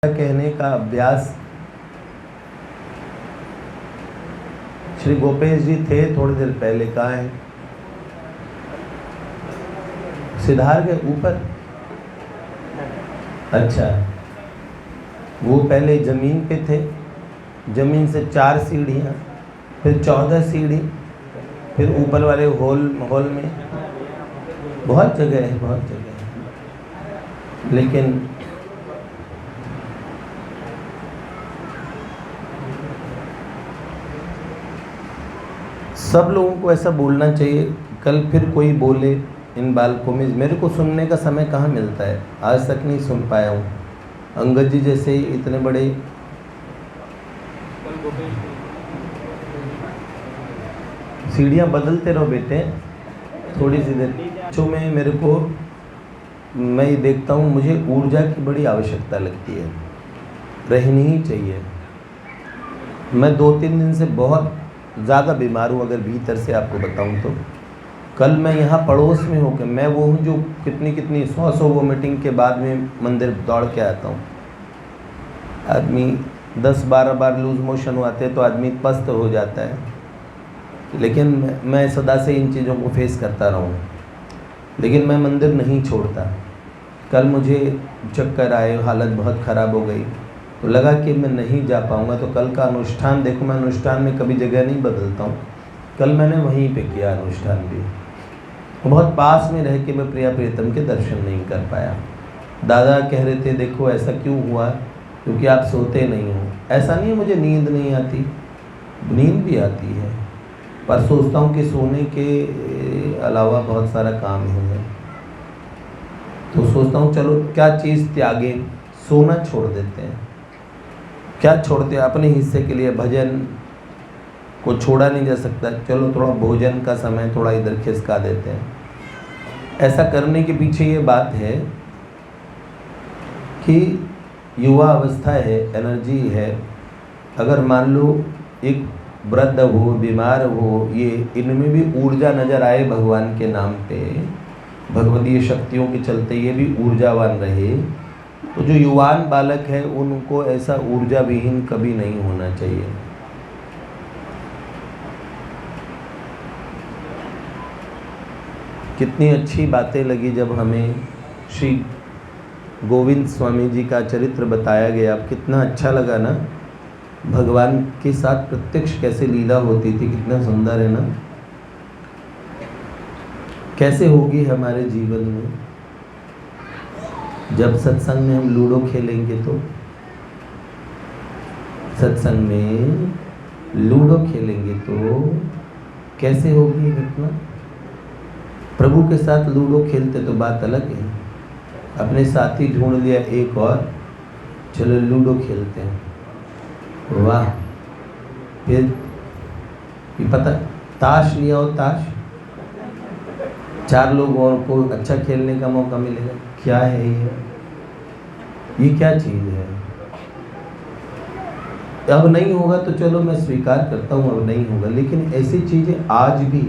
कहने का अभ्यास श्री गोपेश जी थे, थोड़ी देर पहले कहा है सिद्धार्थ के ऊपर। अच्छा, वो पहले जमीन पे थे, जमीन से 4 सीढ़ियाँ, फिर 14 सीढ़ी, फिर ऊपर वाले हॉल में बहुत जगह है, बहुत जगह है। लेकिन सब लोगों को ऐसा बोलना चाहिए। कल फिर कोई बोले इन बालकों में, मेरे को सुनने का समय कहाँ मिलता है, आज तक नहीं सुन पाया हूँ। अंगद जी जैसे इतने बड़े सीढ़ियाँ बदलते रहो बेटे, थोड़ी सी देर जो में मेरे को, मैं ये देखता हूँ मुझे ऊर्जा की बड़ी आवश्यकता लगती है, रहनी ही चाहिए। मैं 2-3 दिन से बहुत ज़्यादा बीमार हूँ, अगर भीतर से आपको बताऊँ तो। कल मैं यहाँ पड़ोस में होकर, मैं वो हूँ जो कितनी 100 वोमिटिंग के बाद में मंदिर दौड़ के आता हूँ। आदमी 10-12 बार लूज मोशन हुआते हैं तो आदमी पस्त हो जाता है, लेकिन मैं सदा से इन चीज़ों को फेस करता रहा हूँ, लेकिन मैं मंदिर नहीं छोड़ता। कल मुझे चक्कर आए, हालत बहुत ख़राब हो गई, तो लगा कि मैं नहीं जा पाऊँगा। तो कल का अनुष्ठान देखो, मैं अनुष्ठान में कभी जगह नहीं बदलता हूँ, कल मैंने वहीं पे किया अनुष्ठान भी। बहुत पास में रह के मैं प्रिया प्रियतम के दर्शन नहीं कर पाया। दादा कह रहे थे देखो ऐसा क्यों हुआ, क्योंकि आप सोते नहीं हो। ऐसा नहीं है मुझे नींद नहीं आती, नींद भी आती है, पर सोचता हूँ कि सोने के अलावा बहुत सारा काम है, तो सोचता हूँ चलो क्या चीज़ त्यागे, सोना छोड़ देते हैं। क्या छोड़ते हैं अपने हिस्से के लिए, भजन को छोड़ा नहीं जा सकता, चलो थोड़ा भोजन का समय थोड़ा इधर खिसका देते हैं। ऐसा करने के पीछे ये बात है कि युवा अवस्था है, एनर्जी है। अगर मान लो एक वृद्ध हो, बीमार हो, ये इनमें भी ऊर्जा नज़र आए भगवान के नाम पे, भगवतीय शक्तियों के चलते ये भी ऊर्जावान रहे, तो जो युवान बालक है उनको ऐसा ऊर्जा विहीन कभी नहीं होना चाहिए। कितनी अच्छी बातें लगी जब हमें श्री गोविंद स्वामी जी का चरित्र बताया गया, कितना अच्छा लगा ना। भगवान के साथ प्रत्यक्ष कैसे लीला होती थी, कितना सुंदर है ना। कैसे होगी हमारे जीवन में जब सत्संग में हम लूडो खेलेंगे, तो सत्संग में लूडो खेलेंगे तो कैसे होगी घटना। प्रभु के साथ लूडो खेलते तो बात अलग है, अपने साथी ढूंढ लिया एक और, चलो लूडो खेलते हैं, वाह। फिर ये पता ताश लिया हो, ताश 4 लोगों को अच्छा खेलने का मौका मिलेगा। क्या है ये क्या चीज़ है। अब नहीं होगा तो चलो मैं स्वीकार करता हूँ, अब नहीं होगा, लेकिन ऐसी चीज़ें आज भी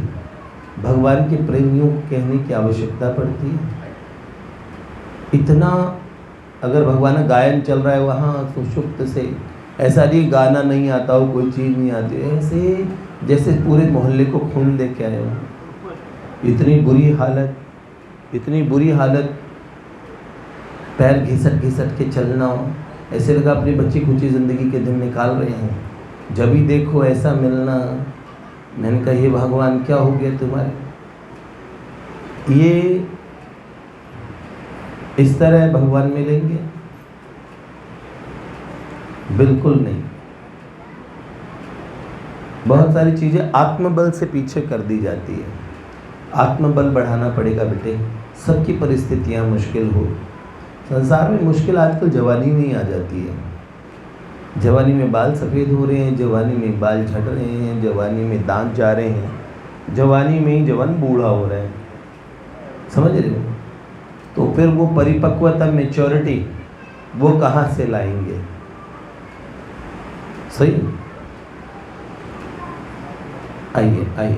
भगवान के प्रेमियों को कहने की आवश्यकता पड़ती है। इतना अगर भगवान का गायन चल रहा है वहाँ सुषुप्त से, ऐसा नहीं गाना नहीं आता हो, कोई चीज़ नहीं आती, ऐसे जैसे पूरे मोहल्ले को खून दे के आए हो। इतनी बुरी हालत, पैर घिसट के चलना हो, ऐसे लगा अपनी बच्ची खुची ज़िंदगी के दिन निकाल रहे हैं। जब भी देखो ऐसा मिलना, मैंने कहा ये भगवान क्या हो गया तुम्हारे। ये इस तरह भगवान मिलेंगे, बिल्कुल नहीं। बहुत सारी चीज़ें आत्मबल से पीछे कर दी जाती है। आत्मबल बढ़ाना पड़ेगा बेटे। सबकी परिस्थितियां मुश्किल हो, संसार में मुश्किल आजकल जवानी में ही आ जाती है। जवानी में बाल सफ़ेद हो रहे हैं, जवानी में बाल झड़ रहे हैं, जवानी में दांत जा रहे हैं, जवानी में ही जवान बूढ़ा हो रहा है, समझ रहे हो। तो फिर वो परिपक्वता, मैच्योरिटी वो कहाँ से लाएंगे। सही, आइए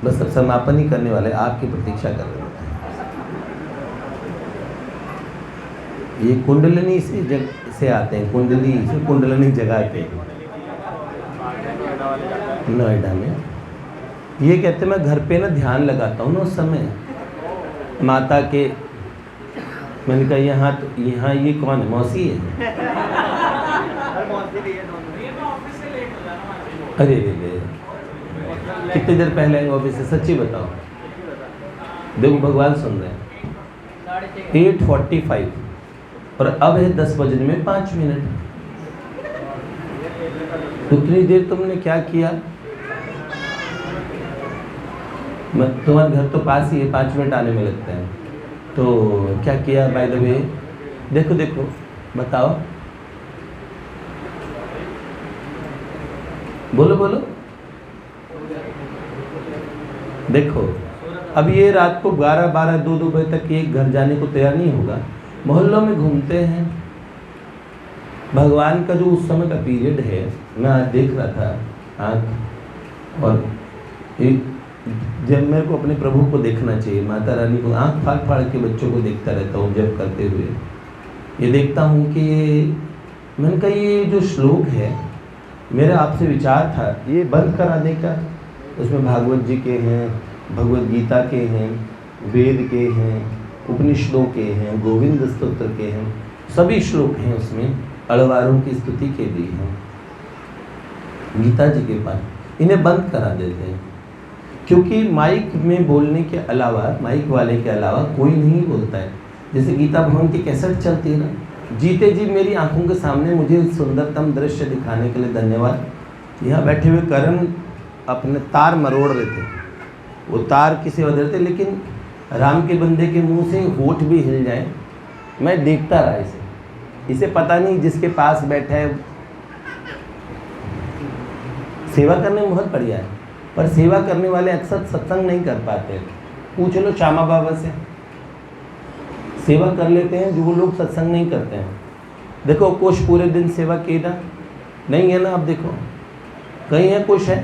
बस अब समापन ही करने वाले, आपकी प्रतीक्षा कर रहे हैं। ये कुंडलिनी से आते हैं, कुंडली से कुंडलिनी जगाते हैं नोएडा में। ये कहते मैं घर पे ना ध्यान लगाता हूँ ना उस समय माता के। मैंने कहा यहाँ ये कौन है, मौसी है? अरे कितनी देर पहले आए ऑफिस से, सच्ची बताओ। देखो भगवान सुन रहे हैं। 8:45 और अब है 10 बजने में 5 मिनट। उतनी देर तुमने क्या किया? तुम्हारा घर तो पास ही है, 5 मिनट आने में लगता है, तो क्या किया? बाय द वे देखो बताओ, बोलो। देखो अब ये रात को 11, 12, 2 बजे तक एक घर जाने को तैयार नहीं होगा। मोहल्लों में घूमते हैं। भगवान का जो उस समय का पीरियड है, मैं आज देख रहा था आँख, और एक जब मेरे को अपने प्रभु को देखना चाहिए, माता रानी को, आँख फाड़ के बच्चों को देखता रहता हूँ जब करते हुए। ये देखता हूँ कि मैंने कहा ये जो श्लोक है, मेरा आपसे विचार था ये बंद कराने का। उसमें भागवत जी के हैं, भगवत गीता के हैं, वेद के हैं, उपनिषदों के हैं, गोविंद स्तोत्र के हैं, सभी श्लोक हैं उसमें, अड़वारों की स्तुति के भी हैं, गीता जी के पास। इन्हें बंद करा देते हैं, क्योंकि माइक में बोलने के अलावा, माइक वाले के अलावा कोई नहीं बोलता है। जैसे गीता भवन की कैसेट चलती है ना, जीते जी मेरी आंखों के सामने मुझे सुंदरतम दृश्य दिखाने के लिए धन्यवाद। यहाँ बैठे हुए करण अपने तार मरोड़ रहे थे, वो तार किसी वजह थे, लेकिन राम के बंदे के मुंह से होठ भी हिल जाए, मैं देखता रहा इसे पता नहीं जिसके पास बैठा है। सेवा करने में बहुत बढ़िया है, पर सेवा करने वाले अक्सर सत्संग नहीं कर पाते। पूछ लो श्यामा बाबा से, सेवा कर लेते हैं जो वो लोग सत्संग नहीं करते हैं। देखो कुछ पूरे दिन सेवा की ना, नहीं है ना? आप देखो कहीं है, कुछ है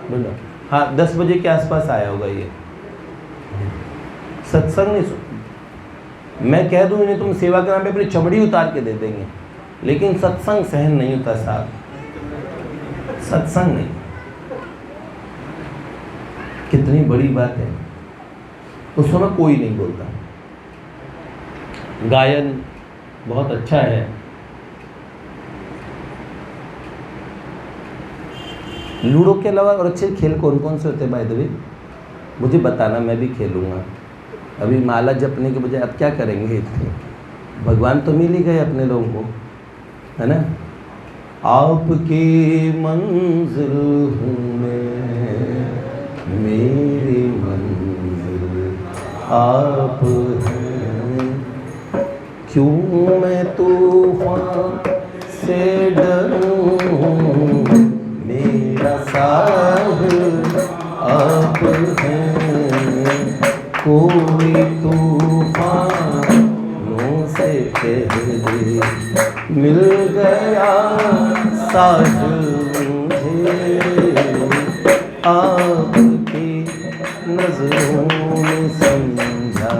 बोलो। हाँ 10 बजे के आसपास आया होगा ये, सत्संग नहीं सुन। मैं कह दूँ इन्हें तुम सेवा के नाम पे अपनी चमड़ी उतार के दे देंगे, लेकिन सत्संग सहन नहीं होता साहब, सत्संग नहीं। कितनी बड़ी बात है, उस समय कोई नहीं बोलता। गायन बहुत अच्छा है। लूडो के अलावा और अच्छे खेल कौन कौन से होते हैं बाय द वे? मुझे बताना, मैं भी खेलूँगा। अभी माला जपने के बजाय अब क्या करेंगे इतने? भगवान तो मिल ही गए अपने लोगों को, है ना? आपकी मंजिल हूँ मैं, मेरी मंजिल आप हैं, क्यों मैं तूफान से डरूं, मेरा साहिल आप हैं, कोई तूफानों से पहले मिल गया साहिल मुझे, आपकी नजरों में समझा।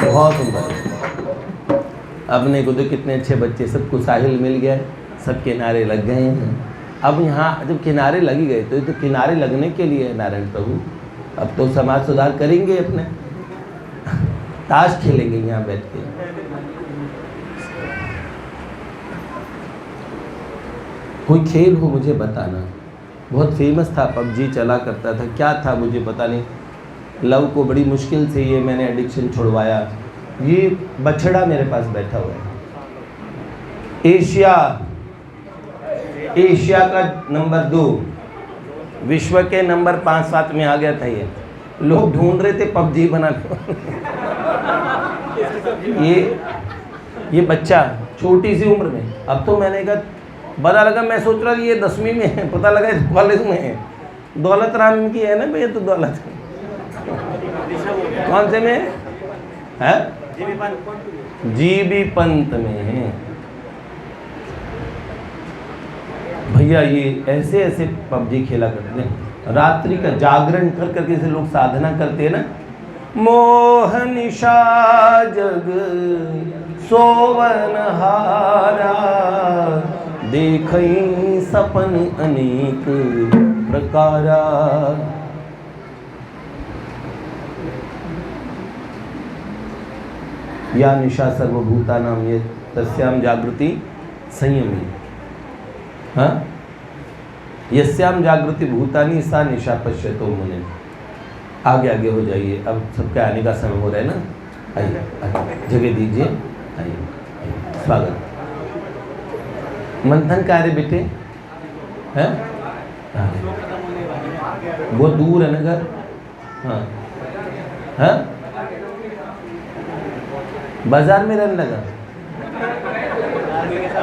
बहुत सुंदर। अपने को तो कितने अच्छे बच्चे, सबको साहिल मिल गया, सब किनारे लग गए हैं। अब यहाँ जब किनारे लगी गए तो किनारे लगने के लिए नारायण प्रभु अब तो समाज सुधार करेंगे, अपने ताश खेलेंगे यहाँ बैठ के। कोई खेल हो मुझे बताना। बहुत फेमस था, पबजी चला करता था, क्या था मुझे पता नहीं। लव को बड़ी मुश्किल से ये मैंने एडिक्शन छुड़वाया। ये बछड़ा मेरे पास बैठा हुआ है, एशिया का नंबर 2, विश्व के नंबर 5-7 में आ गया था। ये लोग ढूंढ रहे थे पबजी बनाने। ये बच्चा छोटी सी उम्र में, अब तो मैंने कहा पता लगा, मैं सोच रहा ये 10वीं में है, पता लगा कॉलेज में है। दौलत राम की है ना भैया, तो दौलत कौन से में है? जीबी पंत में है भैया। ये ऐसे ऐसे पबजी खेला करते हैं, रात्रि का जागरण कर करके से लोग साधना करते हैं ना, मोह निशा जग सोवन हारा, देखई सपन अनेक प्रकारा। या निशा सर्वभूतानां ये तस्याम जागृति संयमी। हाँ, यस्याम जागृति भूतानि सा निशा पश्यतो मुने। आगे आगे हो जाइए, अब सबके आने का समय हो रहा है ना। आइए जगह दीजिए, आइए स्वागत। मंथन कार्य बेटे है, वो दूर है ना घर। हाँ हाँ, बाजार में रहने लगा।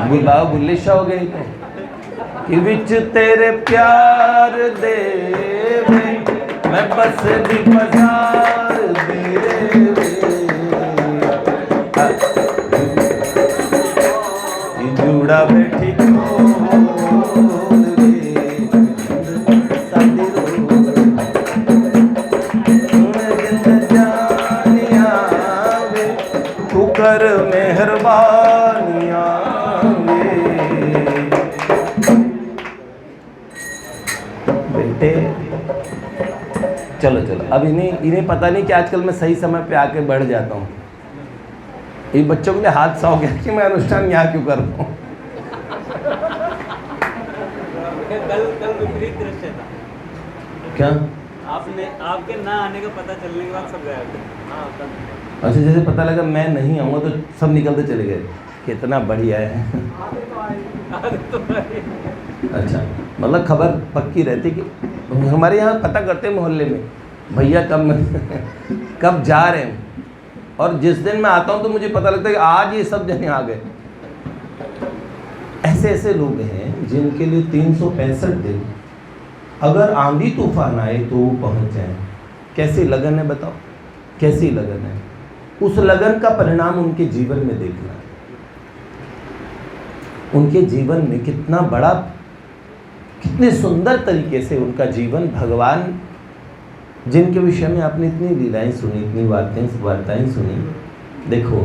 बुलाओ, बुल्ले शाह हो गए तो कि विच तेरे प्यार दे मैं बस दी बाजार दे, जुड़ा बैठी तू कर मेहरबानियां। बेटे चलो चलो, अब इन्हें पता नहीं कि आजकल मैं सही समय पे आके बैठ जाता हूँ। ये बच्चों के लिए हादसा हो गया कि मैं अनुष्ठान यहाँ क्यों कर रहा हूँ। कल विपरीत दृश्य था। क्या आपके ना आने का पता चलने के बाद सब गए थे। अच्छा, जैसे पता लगा मैं नहीं आऊँगा तो सब निकलते चले गए। कितना बढ़िया है। अच्छा, मतलब खबर पक्की रहती कि हमारे यहाँ पता करते हैं मोहल्ले में भैया कब जा रहे हैं। और जिस दिन मैं आता हूँ तो मुझे पता लगता है कि आज ये सब जने आ गए। ऐसे ऐसे लोग हैं जिनके लिए 365 दिन अगर आंधी तूफान आए तो वो पहुँच जाए। कैसी लगन है बताओ, कैसी लगन है। उस लगन का परिणाम उनके जीवन में देखना। उनके जीवन में कितना बड़ा, कितने सुंदर तरीके से उनका जीवन भगवान, जिनके विषय में आपने इतनी लीलाएं सुनी, इतनी वार्ताएं सुनी। देखो,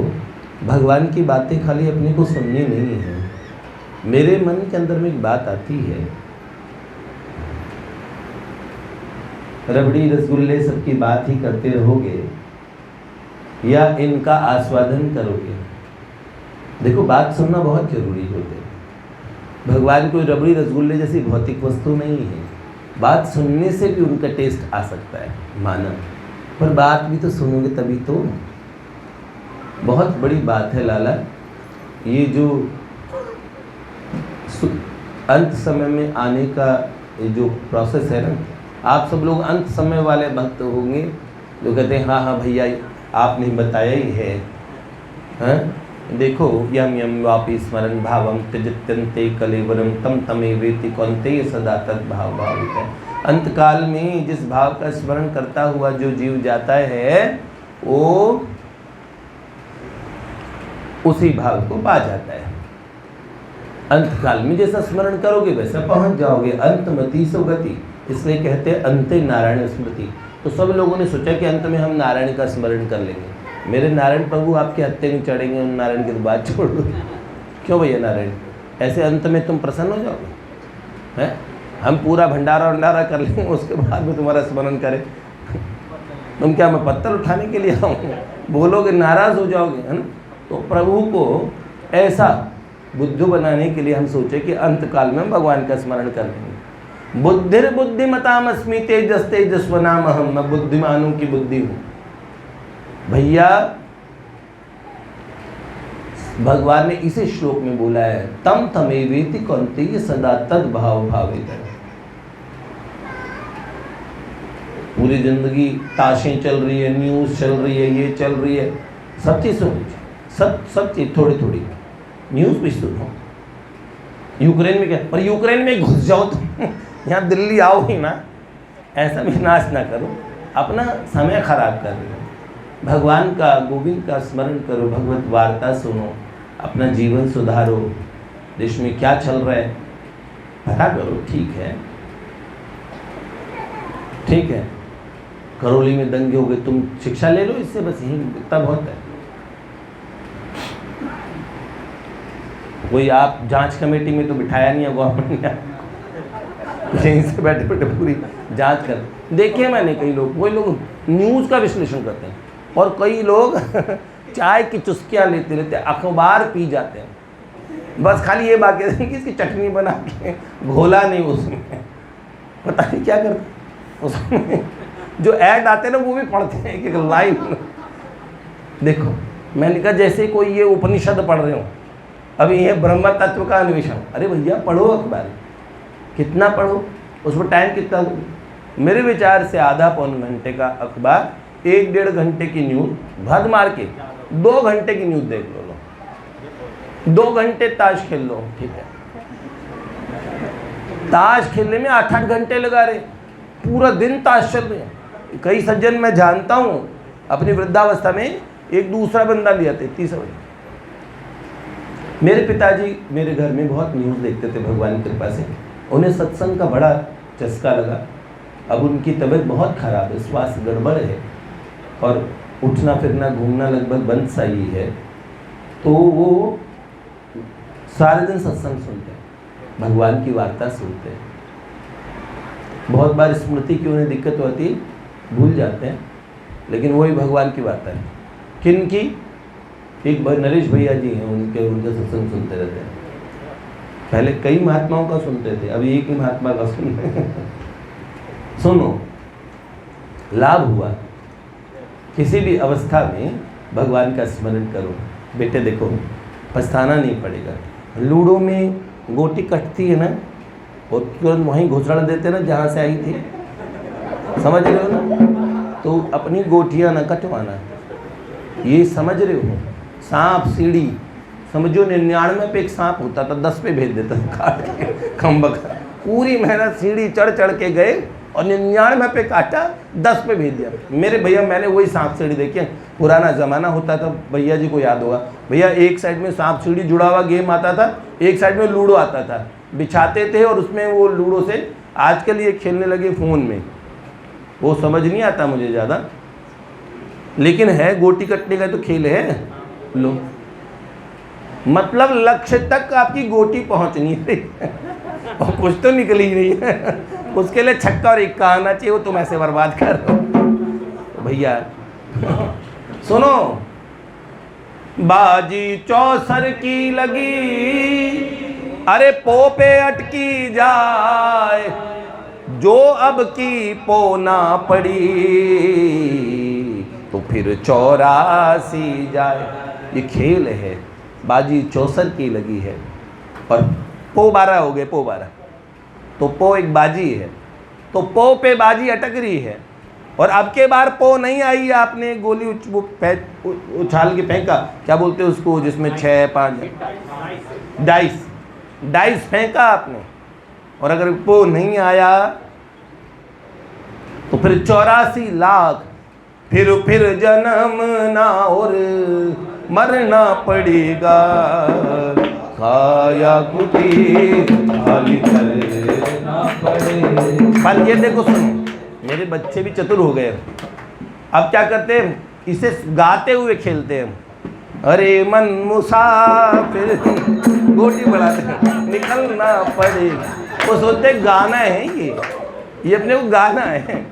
भगवान की बातें खाली अपने को सुननी नहीं है। मेरे मन के अंदर में एक बात आती है, रबड़ी रसगुल्ले सबकी बात ही करते रहोगे या इनका आस्वादन करोगे। देखो, बात सुनना बहुत जरूरी होती है। भगवान कोई रबड़ी रसगुल्ले जैसी भौतिक वस्तु नहीं है। बात सुनने से भी उनका टेस्ट आ सकता है, माना, पर बात भी तो सुनोगे तभी तो। बहुत बड़ी बात है लाला, ये जो अंत समय में आने का ये जो प्रोसेस है ना, आप सब लोग अंत समय वाले भक्त होंगे जो कहते हैं हाँ हाँ भैया आपने बताया ही है। हाँ, देखो, यम यम वापि स्मरण भावम त्यजत्यन्ते कलेवरम तम तमेवेति कौन्तेय सदा तद भाव भावित है। अंतकाल में जिस भाव का स्मरण करता हुआ जो जीव जाता है वो उसी भाव को पा जाता है। अंतकाल में जैसा स्मरण करोगे वैसा पहुंच जाओगे। अंतमति सो गति, इसलिए कहते हैं अंते नारायण स्मृति। तो सब लोगों ने सोचा कि अंत में हम नारायण का स्मरण कर लेंगे। मेरे नारायण प्रभु आपके हत्थे नहीं चढ़ेंगे, उन नारायण की तो बात छोड़ दो। क्यों भैया नारायण, ऐसे अंत में तुम प्रसन्न हो जाओगे हैं? हम पूरा भंडारा कर लेंगे, उसके बाद में तुम्हारा स्मरण करें। तुम क्या मैं पत्थर उठाने के लिए आऊँ? बोलोगे नाराज़ हो जाओगे, है ना। तो प्रभु को ऐसा बुद्धू बनाने के लिए हम सोचे कि अंत काल में भगवान का स्मरण कर लेंगे। बुद्धिर बुद्धिमतामस्मि तेजस तेजस्वनाम अहम, मैं बुद्धिमानों की बुद्धि हूँ। भैया भगवान ने इसी श्लोक में बोला है, तम तमेवेति कौन्तेय सदा तद भाव भावित है। पूरी जिंदगी ताशें चल रही है, न्यूज़ चल रही है, ये चल रही है, सब चीज़ सुनो, सब चीज़ थोड़ी थोड़ी न्यूज़ भी सुनो। यूक्रेन में क्या, पर यूक्रेन में घुस जाओ तो यहाँ दिल्ली आओ ही ना, ऐसा भी नाश ना करो, अपना समय खराब कर रहे हो। भगवान का, गोविंद का स्मरण करो, भगवत वार्ता सुनो, अपना जीवन सुधारो। देश में क्या चल रहा है पता करो, ठीक है, करौली में दंगे हो गए, तुम शिक्षा ले लो इससे, बस यही इतना बहुत है। कोई आप जांच कमेटी में तो बिठाया नहीं है गवर्नमेंट ने, यहीं से बैठे बैठे पूरी जांच कर। देखिए मैंने कई लोग, कोई लोग न्यूज़ का विश्लेषण करते हैं और कई लोग चाय की चुस्कियाँ लेते लेते अखबार पी जाते हैं, बस खाली ये बात कहते हैं कि इसकी चटनी बना के घोला नहीं उसमें, पता नहीं क्या करते उसमें। जो ऐड आते हैं ना वो भी पढ़ते हैं एक लाइन। देखो मैंने कहा जैसे कोई ये उपनिषद पढ़ रहे हो, अभी ये ब्रह्म तत्व का अन्वेषण, अरे भैया पढ़ो अखबार, कितना पढ़ो, उसमें टाइम कितना दो। मेरे विचार से आधा पौन घंटे का अखबार, 1-1.5 घंटे की न्यूज़ भद मार के 2 घंटे की न्यूज़ देख लो, 2 घंटे ताश खेल लो, ठीक है। ताश खेलने में 8-8 घंटे लगा रहे, पूरा दिन ताश चल रहे हैं। कई सज्जन मैं जानता हूँ अपनी वृद्धावस्था में एक दूसरा बंदा ले आते, तीसरा। मेरे पिताजी मेरे घर में बहुत न्यूज़ देखते थे, भगवान की कृपा से उन्हें सत्संग का बड़ा चस्का लगा। अब उनकी तबीयत बहुत ख़राब है, स्वास्थ्य गड़बड़ है और उठना फिरना घूमना लगभग बंद सा ही है, तो वो सारे दिन सत्संग सुनते हैं, भगवान की वार्ता सुनते हैं। बहुत बार स्मृति की उन्हें दिक्कत होती है, भूल जाते हैं, लेकिन वही भगवान की वार्ता है। किन की? एक नरेश भैया जी हैं, उनके सत्संग सुनते रहते हैं। पहले कई महात्माओं का सुनते थे, अभी एक ही महात्मा का सुनते हैं। सुनो, लाभ हुआ, किसी भी अवस्था में भगवान का स्मरण करो। बेटे देखो, पछताना नहीं पड़ेगा। लूडो में गोटी कटती है ना, और तुरंत वहीं घुसड़ देते ना जहाँ से आई थी, समझ रहे हो ना? तो अपनी गोटियाँ ना कटवाना, ये समझ रहे हो? सांप सीढ़ी समझो, 99 पे एक सांप होता था, 10 पे भेज देता था काट के खम्बा का। पूरी मेहनत सीढ़ी चढ़ चढ़ के गए और 99 पे काटा, 10 पे भेज दिया। मेरे भैया मैंने वही सांप सीढ़ी देखी है, पुराना ज़माना होता था, भैया जी को याद होगा भैया, एक साइड में सांप सीढ़ी जुड़ा हुआ गेम आता था, एक साइड में लूडो आता था, बिछाते थे और उसमें वो लूडो से, आजकल ये खेलने लगे फ़ोन में, वो समझ नहीं आता मुझे ज़्यादा, लेकिन है गोटी कटने का तो खेल है। लो, मतलब लक्ष्य तक आपकी गोटी पहुंचनी है और कुछ तो निकल ही नहीं है, उसके लिए छक्का और इक्का आना चाहिए, वो तुम ऐसे बर्बाद कर रहे हो। भैया सुनो, बाजी चौसर की लगी, अरे पो पे अटकी जाए, जो अब की पो ना पड़ी तो फिर 84 जाए। ये खेल है, बाजी चौसर की लगी है और पो 12 हो गए, पो 12, तो पो एक बाजी है, तो पो पे बाजी अटक रही है और अब के बार पो नहीं आई, आपने गोली उछाल के फेंका, क्या बोलते हैं उसको जिसमें 6-5 डाइस फेंका आपने, और अगर पो नहीं आया तो फिर 84 लाख, फिर जन्म ना और मरना पड़ेगा, खाया कुटी खाली करना पड़ेगा। पर ये देखो सुनो, मेरे बच्चे भी चतुर हो गए, अब क्या करते हैं, इसे गाते हुए खेलते हैं। अरे मन मुसाफिर, गोटी बढ़ाते हैं, निकलना पड़ेगा। वो सोचते गाना है, ये अपने को गाना है।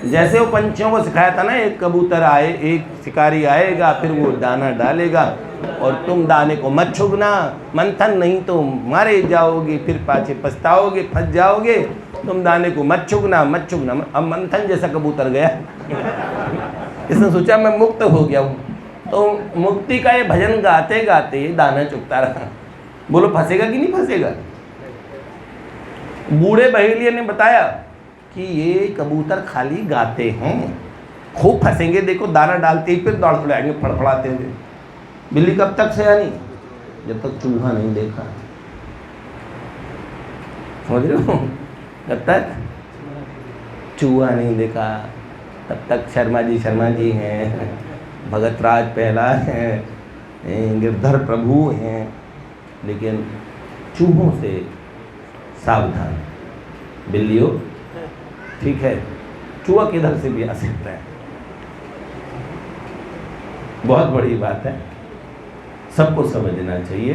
जैसे वो पंछियों को सिखाया था ना, एक कबूतर आए, एक शिकारी आएगा, फिर वो दाना डालेगा और तुम दाने को मत छुगना, मंथन नहीं तो मारे जाओगे, फिर पाछे पछताओगे, फंस जाओगे, तुम दाने को मत छुगना। अब मंथन जैसा कबूतर गया इसने सोचा मैं मुक्त हो गया हूँ, तो मुक्ति का ये भजन गाते गाते दाना चुगता रहा। बोलो फंसेगा कि नहीं फंसेगा? बूढ़े बहेलिये ने बताया कि ये कबूतर खाली गाते हैं, खूब फंसेंगे, देखो दाना डालते ही फिर दौड़ आएंगे फड़फड़ाते हुए। बिल्ली कब तक से आनी? जब तक चूहा नहीं देखा, समझ रहे हो? जब तक चूहा नहीं देखा तब तक शर्मा जी हैं, भगत राज पहला हैं, गिरधर प्रभु हैं, लेकिन चूहों से सावधान। बिल्लियों ठीक है, चूहा किधर से भी आ सकता है। बहुत बड़ी बात है, सबको समझना चाहिए।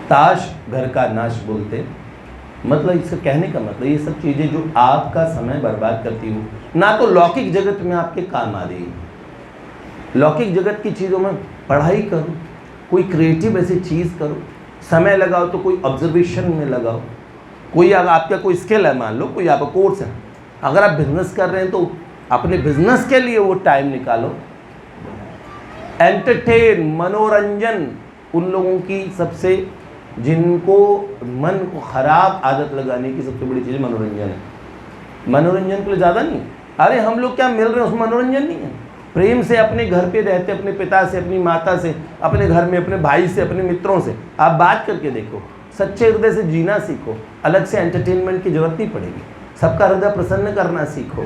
ताश घर का नाश बोलते, मतलब इससे कहने का मतलब ये सब चीज़ें जो आपका समय बर्बाद करती हो, ना तो लौकिक जगत में आपके काम आ रही है। लौकिक जगत की चीज़ों में पढ़ाई करो, कोई क्रिएटिव ऐसी चीज़ करो, समय लगाओ तो कोई ऑब्जर्वेशन में लगाओ। कोई अगर आपका कोई स्किल है, मान लो कोई आपका कोर्स है, अगर आप बिजनेस कर रहे हैं तो अपने बिजनेस के लिए वो टाइम निकालो। एंटरटेन, मनोरंजन, उन लोगों की सबसे, जिनको मन को ख़राब आदत लगाने की सबसे बड़ी चीज़ मनोरंजन है। मनोरंजन के लिए ज़्यादा नहीं, अरे हम लोग क्या मिल रहे हैं उसमें मनोरंजन नहीं है। प्रेम से अपने घर पे रहते, अपने पिता से, अपनी माता से, अपने घर में अपने भाई से, अपने मित्रों से आप बात करके देखो, सच्चे हृदय से जीना सीखो, अलग से एंटरटेनमेंट की जरूरत नहीं पड़ेगी। सबका हृदय प्रसन्न करना सीखो,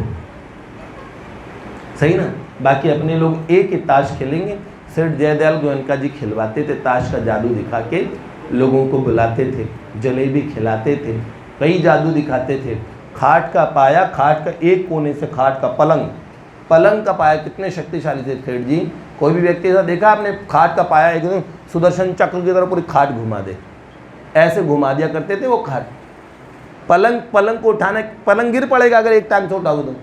सही ना। बाकी अपने लोग एक ही ताश खेलेंगे। सेठ जयदयाल गोयनका जी खिलवाते थे, ताश का जादू दिखा के लोगों को बुलाते थे, जलेबी खिलाते थे, कई जादू दिखाते थे। खाट का पाया, खाट का एक कोने से खाट का पलंग, पलंग का पाया कितने शक्तिशाली थे सेठ जी। कोई भी व्यक्ति ऐसा देखा आपने, खाट का पाया एकदम सुदर्शन चक्र की तरह पूरी खाट घुमा दे, ऐसे घुमा दिया करते थे वो खाट। पलंग, पलंग को उठाने, पलंग गिर पड़ेगा अगर एक टांग से उठाओगे तो।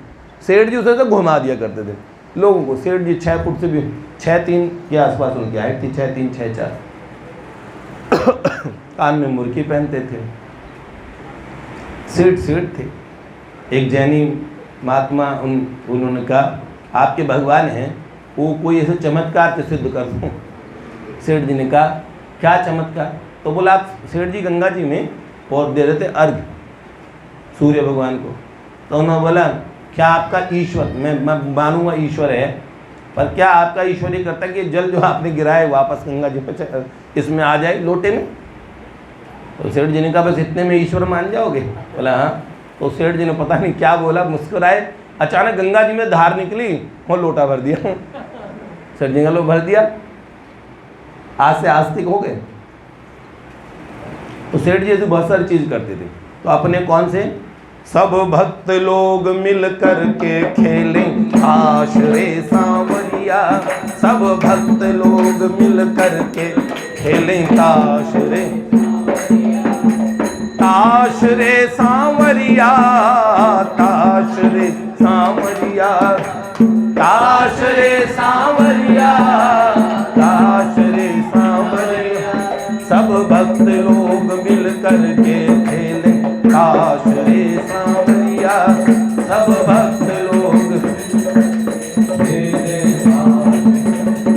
सेठ जी उसे तो घुमा दिया करते थे लोगों को। सेठ जी 6 फुट से भी 6'3" के आसपास उनकी हाइट थी, 6'3", 6'4". कान में मुर्की पहनते थे, सेठ थे। एक जैनी महात्मा उन्होंने कहा आपके भगवान हैं, वो कोई ऐसे चमत्कार से सिद्ध कर दूँ। सेठ जी ने कहा क्या चमत्कार? तो बोला आप सेठ जी गंगा जी में और दे रहे थे अर्घ सूर्य भगवान को। तो उन्होंने बोला क्या आपका ईश्वर, मैं मानूंगा ईश्वर है, पर क्या आपका ईश्वर ये करता है कि जल जो आपने गिराए वापस गंगा जी में इसमें आ जाए लोटे में? तो सेठ जी ने कहा बस इतने में ईश्वर मान जाओगे? बोला हाँ। तो सेठ जी ने पता नहीं क्या बोला, मुस्कुराए, अचानक गंगा जी में धार निकली और लोटा भर दिया। सेठ जी ने लो भर दिया, आज से आस्तिक हो गए। तो सेठ जी ऐसे बहुत सारी चीज़ करते थे। तो अपने कौन से, सब भक्त लोग मिल कर के खेलें ताश रे सांवरिया, सब भक्त लोग मिल कर के खेलें ताश रे, ताश रे सांवरिया, ताश रे सांवरिया, ताश रे सांवरिया, ताश रे सांवरिया, सब भक्त लोग मिल कर के खेलें ताश रे सांवरिया, सब भक्त लोग खेलें सांवरिया।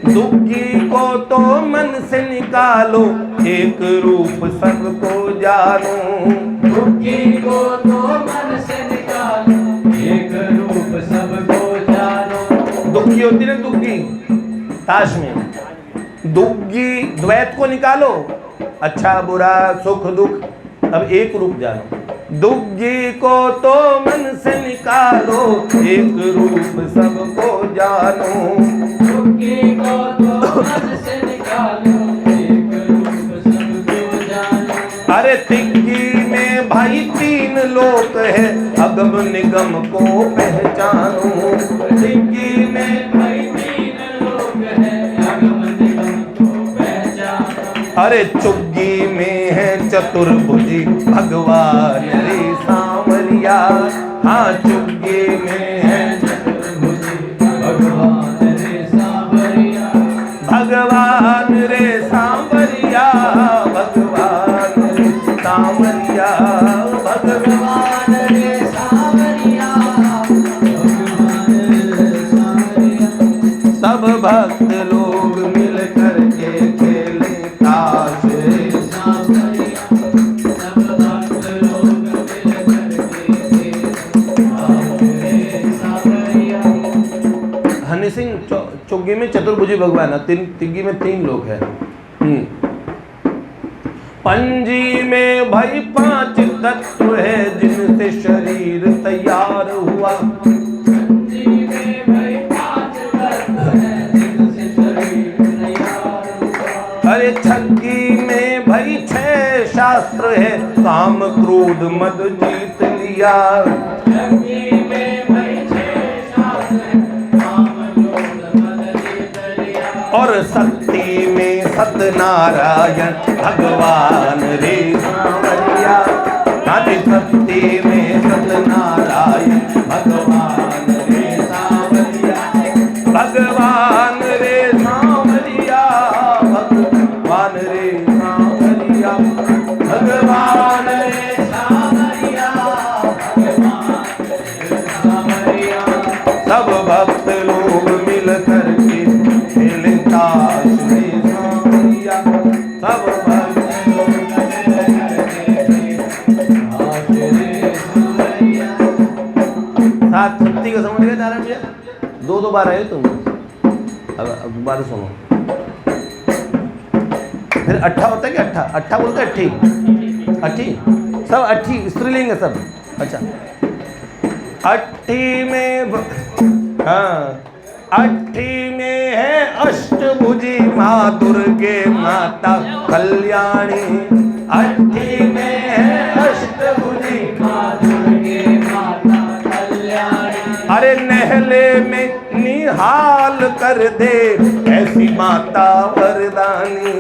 दुखी को तो मन से निकालो, एक रूप सबको जानो, दुखी को तो मन से निकालो, एक रूप सबको जानो। दुखी होती ना, दुखी ताश में दुग्गी, द्वैत को निकालो, अच्छा बुरा सुख दुख, अब एक रूप जानो। दुग्गी को तो मन से निकालो, एक रूप सबको जानो, दुग्गी को तो मन से निकालो, एक रूप सबको जानो। अरे तिग्गी में भाई 3 लोक है, अगम निगम को पहचानो, तिग्गी में भाई 3 लोक है, अगम निगम को पहचानो। अरे चुग्गी में है चतुर्भुजी भगवान रे सांवरिया, हाँ चुग्गी में है चतुर्भुजी भगवान रे सांवरिया, भगवान रे सांवरिया, भगवान रे सांवरिया, भगवान रे सांवरिया, भगवान रे सांवरिया। सब भक्त लोग मिल कर के खेले ताश रे सांवरिया, सब भक्त लोग मिल कर के खेले ताश रे सांवरिया। हनी सिंह चुग्गी में चतुर्भुजी भगवान है, तिग्गी में 3 लोग हैं। पंजी में भाई 5 तत्व है, जिनसे शरीर तैयार हुआ, पंजी में भाई 5 तत्व है, जिनसे शरीर तैयार हुआ। अरे छग्गी में भाई 6 शास्त्र है, काम क्रोध मद जीत लिया, सांवरिया। और शक्ति में सत्यनारायण भगवान रे सांवरिया। आदि शक्ति में सत्यनारायण भगवान रे सांवरिया। भगवान रे सांवरिया, भगवान रे सांवरिया, भगवान रे सांवरिया, भगवान रे सांवरिया। सब भक्त लोग मिल करके खेले ताश रे सांवरिया। सब भक्त लोग मिल करके ताश रे सांवरिया। सात छत्ती को समझ गए नारायण भैया? दो बार आए तुम। अब दोबारा सुनो। फिर अट्ठा होता है कि अट्ठा? अट्ठा बोलते अट्ठी, अट्ठी सब अट्ठी स्त्रीलिंग है सब। अच्छा, अट्ठी में हाँ, अट्ठी में है अष्टभुजी माँ दुर्गे माता कल्याणी। अट्ठी में है अष्टभुजी माँ दुर्गे माता कल्याणी। अरे नहले में निहाल कर दे ऐसी माता वरदानी।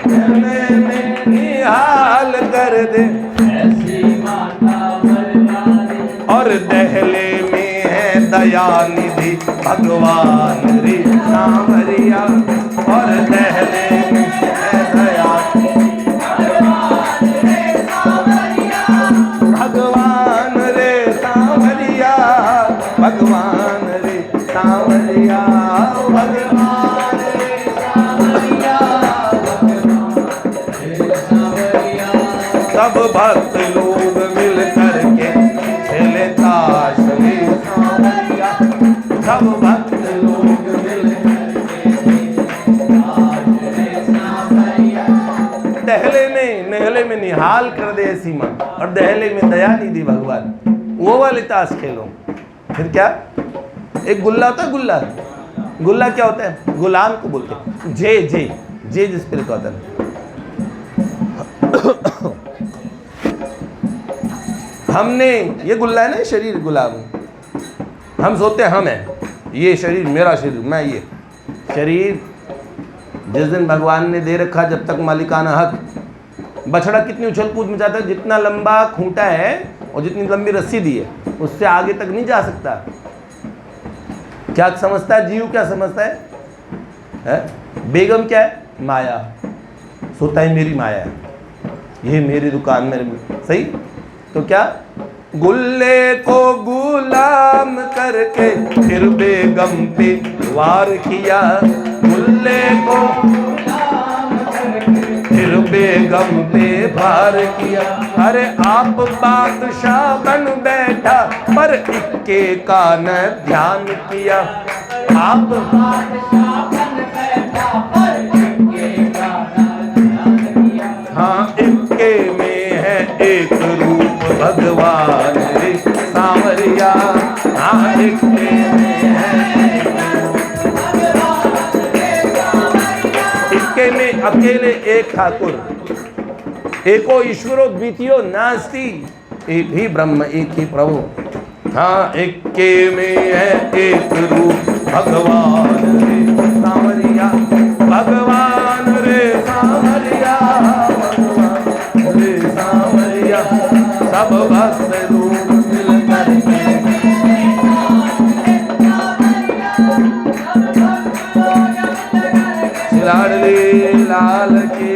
नहले में निहाल कर दे ऐसी माता वरदानी। और दहले में है दयानिधि भगवान रे सांवरिया। और दहले में है दयानिधि भगवान रे सांवरिया। भगवान रे सांवरिया, भगवान रे सांवरिया, भगवान रे सांवरिया, भगवान रे सांवरिया। सब भक्त लोग मिल करके खेले ताश रे सांवरिया। सब भक्त लोग मिल करके ताश रे सांवरिया। नहले में निहाल कर दे ऐसी माँ, और दहले में दया निधि भगवान। वो वाली ताश खेलो। फिर क्या? एक गुल्ला होता है। गुल्ला, गुल्ला क्या होता है? गुलाम को बोलते हैं। जे जिस पर लिखा होता है। हमने ये गुल्ला है ना, शरीर गुलाम। हम सोते हैं हम हैं, ये शरीर मेरा शरीर, मैं ये शरीर। जिस दिन भगवान ने दे रखा, जब तक मालिकाना हक। बछड़ा कितनी उछल कूद में जाता है, जितना लंबा खूंटा है और जितनी लंबी रस्सी दी है उससे आगे तक नहीं जा सकता। क्या समझता है जीव? क्या समझता है? बेगम क्या है? माया। सोता है मेरी माया है, ये मेरी दुकान मेरे। सही तो क्या? गुल्ले को गुलाम करके फिर बेगम पे वार किया। गुल्ले को गुलाम करके फिर बेगम पे वार किया। अरे आप बादशाह बन बैठा पर इक्के का न ध्यान किया। आप बादशाह बन बैठा पर इक्के का न ध्यान किया। हाँ, इक्के में है एक रूप भगवान रे सांवरिया। हाँ, इक्के में है इक्के में अकेले एक ठाकुर। एको ईश्वरो द्वितीयो नास्ति, एक ही ब्रह्म एक ही प्रभु। हाँ, इक्के में है एक रूप भगवान रे सांवरिया। भगवान रे सांवरिया, भगवान रे सांवरिया। सब भक्त लोग मिल करके लाडली लाल की